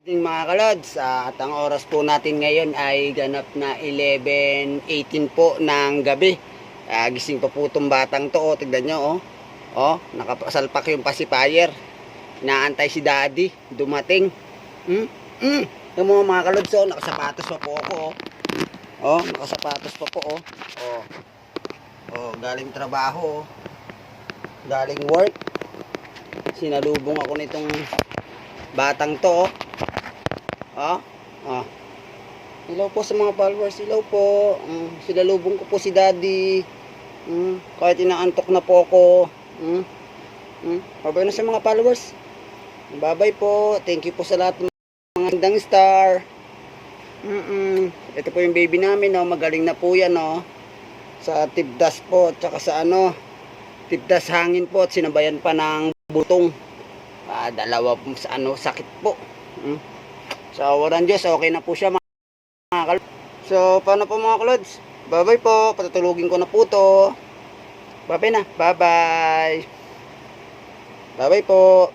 Mga kalods, at ang oras po natin ngayon ay ganap na 11:18 po ng gabi. Gising pa po itong batang to, tignan nyo, nakasalpak yung pacifier. Inaantay si daddy, dumating. Yung mga kalods, nakasapatos pa po ako, nakasapatos pa po, galing trabaho, galing work. Sinalubong ako nitong batang to, Hello po sa mga followers. Hello po. Sinalubong ko po si daddy. Kahit inaantok na po ako. Bye na sa mga followers. Bye po. Thank you po sa lahat ng mga handang star. Ito po yung baby namin, magaling na po yan, sa tibdas po, at saka sa tibdas hangin po, at sinabayan pa ng butong. Dalawa po sa sakit po. Sa awaran Diyos, okay na po siya mga kalods. So, paano po mga kalods? Bye po. Patutulugin ko na po to. Bye na. Bye po.